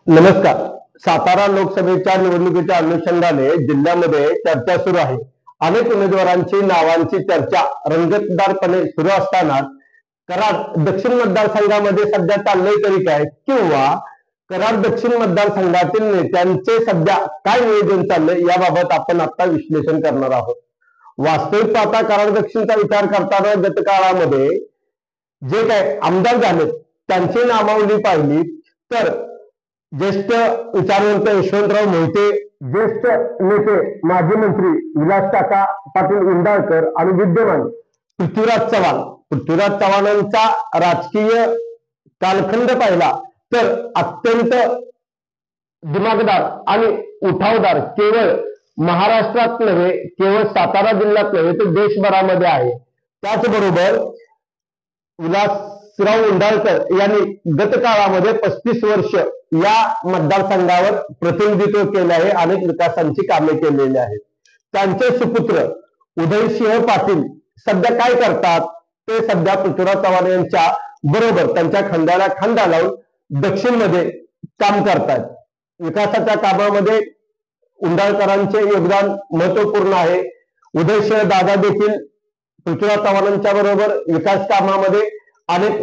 नमस्कार. सातारा लोकसभेच्या निवडणुकीच्या अनुषंगाने जिल्ह्यामध्ये चर्चा सुरू आहे. अनेक उमेदवारांची नावांची चर्चा रंगतदारपणे सुरू असताना कराड दक्षिण मतदारसंघामध्ये सध्या चाललंय तरी काय, किंवा कराड दक्षिण मतदारसंघातील नेत्यांचे सध्या काय नियोजन चाललंय याबाबत आपण आता विश्लेषण करणार आहोत. वास्तविक पाहता कराड दक्षिणचा विचार करताना गत काळामध्ये जे काय आमदार झाले त्यांची नामावली पाहिली तर ज्येष्ठ विचारवंत यशवंतराव मोहिते, ज्येष्ठ नेते माजी मंत्री विलास काका पाटील इंदाळकर आणि विद्यमान पृथ्वीराज चव्हाणांचा राजकीय कालखंड पाहिला तर अत्यंत दिमागदार आणि उठावदार केवळ महाराष्ट्रात नव्हे, केवळ सातारा जिल्ह्यात नव्हे तर देशभरामध्ये आहे. त्याचबरोबर विलासराव इंदाळकर यांनी गत काळामध्ये 35 वर्ष या मतदारसंघावर प्रतिनिधित्व केले आहे, अनेक विकासांची कामे केलेली आहेत. त्यांचे सुपुत्र उदयसिंह पाटील सध्या काय करतात ते सध्या पृथ्वीराज चव्हाण यांच्या बरोबर त्यांच्या खांद्याला खांदा लावून दक्षिण मध्ये काम करतात. विकासाच्या कामामध्ये उंडाळकरांचे योगदान महत्वपूर्ण आहे. उदयसिंह दादा देखील पृथ्वीराज चव्हाणांच्या बरोबर विकास कामामध्ये अनेक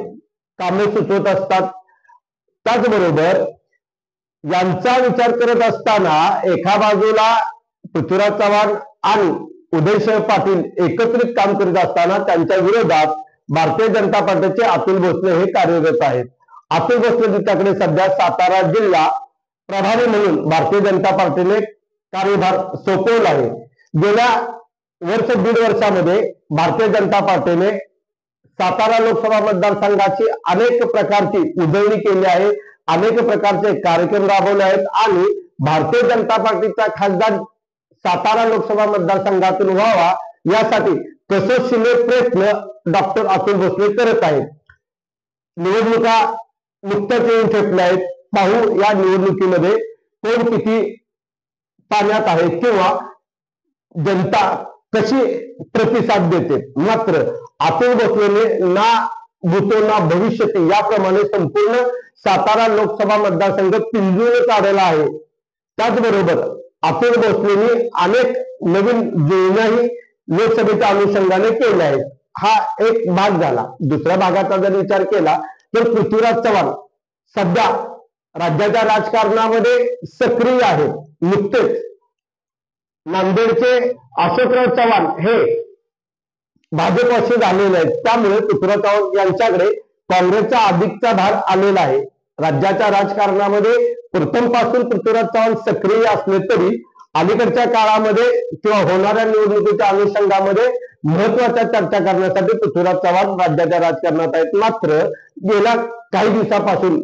कामे सुचवत असतात. त्याचबरोबर यांचा विचार करत असताना एका बाजूला पृथ्वीराज चव्हाण आणि उदयसिंह पाटील एकत्रित काम करीत असताना त्यांच्या विरोधात भारतीय जनता पार्टीचे अतुल भोसले हे कार्यरत आहेत. अतुल भोसले यांच्याकडे सध्या सातारा जिल्हा प्रभारी म्हणून भारतीय जनता पार्टीने कार्यभार सोपवला आहे. गेल्या दीड वर्षामध्ये भारतीय जनता पार्टीने सातारा लोकसभा मतदारसंघाची अनेक प्रकारची उजळणी केली आहे, अनेक प्रकारचे कार्यक्रम राबवले आहेत आणि भारतीय जनता पार्टीचा खासदार सातारा लोकसभा मतदारसंघातून व्हावा यासाठी कसोशीने प्रयत्न डॉक्टर अतुल भोसले करत आहेत. निवडणुका नुकत्याच येऊन ठेपल्या आहेत. पाहू या निवडणुकीमध्ये कोण किती पाण्यात आहे किंवा जनता कशी प्रतिसाद देते. मात्र अतुल भोसलेने ना भूतो ना भविष्यते याप्रमाणे संपूर्ण सातारा लोकसभा मतदारसंघ पिंजून काढला आहे. त्याचबरोबर अतुल भोसलेने अनेक नवीन जुळण्याही लोकसभेच्या अनुषंगाने केल्या आहेत. हा एक भाग झाला. दुसऱ्या भागाचा जर विचार केला तर पृथ्वीराज चव्हाण सध्या राज्याच्या राजकारणामध्ये सक्रिय आहेत. नुकतेच नांदेडचे अशोकराव चव्हाण हे भाजपशी झालेले आहेत. त्यामुळे पृथ्वीराज चव्हाण यांच्याकडे काँग्रेसचा अधिकचा भार आलेला आहे. राज्याच्या राजकारणामध्ये प्रथमपासून पृथ्वीराज चव्हाण सक्रिय असले तरी अलीकडच्या काळामध्ये किंवा होणाऱ्या निवडणुकीच्या अनुषंगामध्ये महत्वाच्या चर्चा करण्यासाठी पृथ्वीराज चव्हाण राज्याच्या राजकारणात आहेत. मात्र गेल्या काही दिवसापासून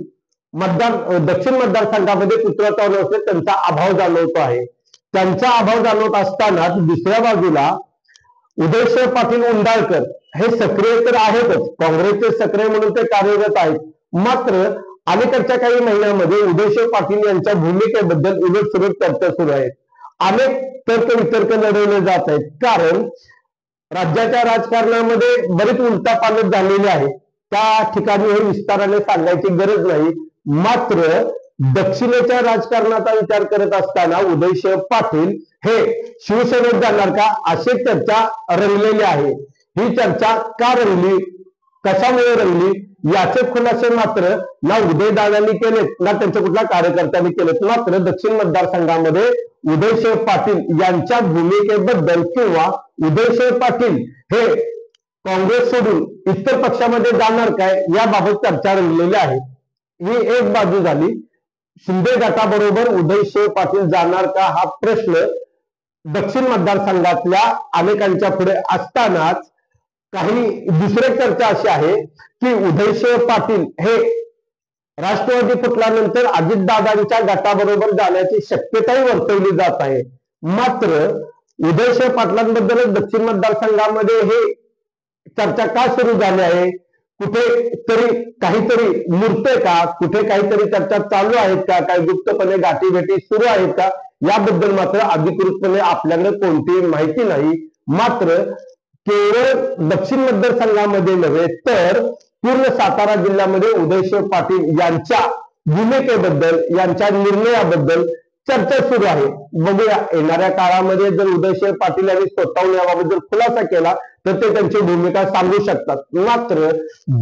दक्षिण मतदारसंघामध्ये पृथ्वीराज चव्हाण असले त्यांचा अभाव जाणवतो आहे. त्यांचा अभाव जाणवत असताना दुसऱ्या बाजूला उदयसिंह पाटील उंडाळकर हे सक्रिय तर आहेतच, काँग्रेसचे सक्रिय म्हणून ते कार्यरत आहेत. मात्र अलीकडच्या काही महिन्यामध्ये उदयसिंह पाटील यांच्या भूमिकेबद्दल उलटसुलट चर्चा सुरू आहेत. अनेक तर्क वितर्क लढवले जात आहेत. कारण राज्याच्या राजकारणामध्ये बरीच उलटापालट झालेली आहे. त्या ठिकाणी हे विस्ताराने सांगायची गरज नाही. मात्र दक्षिणेच्या राजकारणाचा विचार करत असताना उदयसिंह पाटील हे शिवसेनेत जाणार का अशी चर्चा रंगलेली आहे. ही चर्चा का रंगली, कशामुळे रंगली याचे खुलासे मात्र ना उदयदादांनी केलेत ना त्यांच्या कुठल्या कार्यकर्त्यांनी केलेत. मात्र दक्षिण मतदारसंघामध्ये उदयसिंह पाटील यांच्या भूमिकेबद्दल किंवा उदयसिंह पाटील हे काँग्रेस सोडून इतर पक्षामध्ये जाणार काय याबाबत चर्चा रंगलेली आहे. ही एक बाजू झाली. शिंदे गटाबरोबर उदयसिंह पाटील जाणार का हा प्रश्न दक्षिण मतदारसंघातल्या अनेकांच्या पुढे असतानाच काही दुसरी चर्चा अशी आहे की उदयसिंह पाटील हे राष्ट्रवादी फुटल्यानंतर अजितदादांच्या गटाबरोबर जाण्याची शक्यताही वर्तवली जात आहे. मात्र उदयसिंह पाटलांबद्दल दक्षिण मतदारसंघामध्ये हे चर्चा का सुरू झाली आहे, कुठे तरी काहीतरी मुरते का, कुठे काहीतरी चर्चा चालू आहेत का, काही गुप्तपणे गाठीभेटी सुरू आहेत का याबद्दल मात्र अधिकृतपणे आपल्याकडे कोणतीही माहिती नाही. मात्र केवळ दक्षिण मतदारसंघामध्ये नव्हे तर पूर्ण सातारा जिल्ह्यामध्ये उदयसिंह पाटील यांच्या भूमिकेबद्दल, यांच्या निर्णयाबद्दल चर्चा सुरू आहे. बघूया येणाऱ्या काळामध्ये जर उदयसिंह पाटील यांनी स्वतःहून याबाबत जर खुलासा केला तर ते त्यांची भूमिका सांगू शकतात. मात्र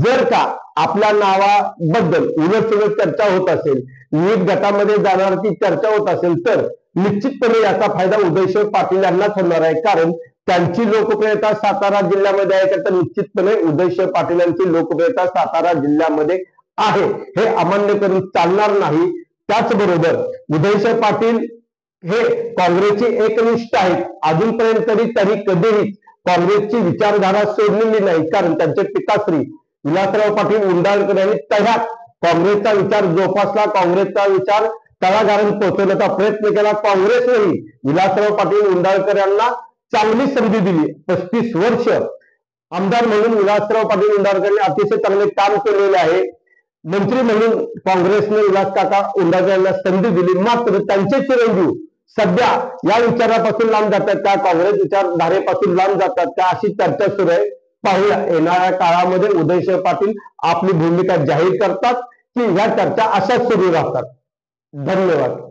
जर का आपल्या नावाबद्दल उलटसुलट चर्चा होत असेल, विविध गटामध्ये जाणारी चर्चा होत असेल, तर निश्चितपणे याचा फायदा उदयसिंह पाटील यांनाच होणार आहे. कारण त्यांची लोकप्रियता सातारा जिल्ह्यामध्ये आहे तर निश्चितपणे उदयसिंह पाटील यांची लोकप्रियता सातारा जिल्ह्यामध्ये आहे, हे अमान्य करून चालणार नाही. त्याचबरोबर उदयसिंह पाटील हे काँग्रेसचे एकनिष्ठ आहेत. अजूनपर्यंत तरी कधीही काँग्रेसची विचारधारा सोडलेली नाही. कारण त्यांचे पिताश्री विलासराव पाटील उंडाळकर यांनी तळ्यात काँग्रेसचा विचार जोपासला, काँग्रेसचा विचार तळागाळात पोहोचवण्याचा प्रयत्न केला. काँग्रेसनेही विलासराव पाटील उंडाळकर यांना चांगली संधी दिली. 35 वर्ष आमदार म्हणून विलासराव पाटील उंडाळकरांनी अतिशय चांगले काम केलेले आहे. मंत्री म्हणून काँग्रेसने विलास काका उंडाळकर यांना संधी दिली. मात्र त्यांचे चिरंजीव सध्या या विचारापासून लांब जातात का, काँग्रेस विचारधारेपासून लांब जातात का, अशी चर्चा सुरू आहे. पाहूया येणाऱ्या काळामध्ये उदयसिंह पाटील आपली भूमिका जाहीर करतात की या चर्चा अशाच सुरू राहतात. धन्यवाद.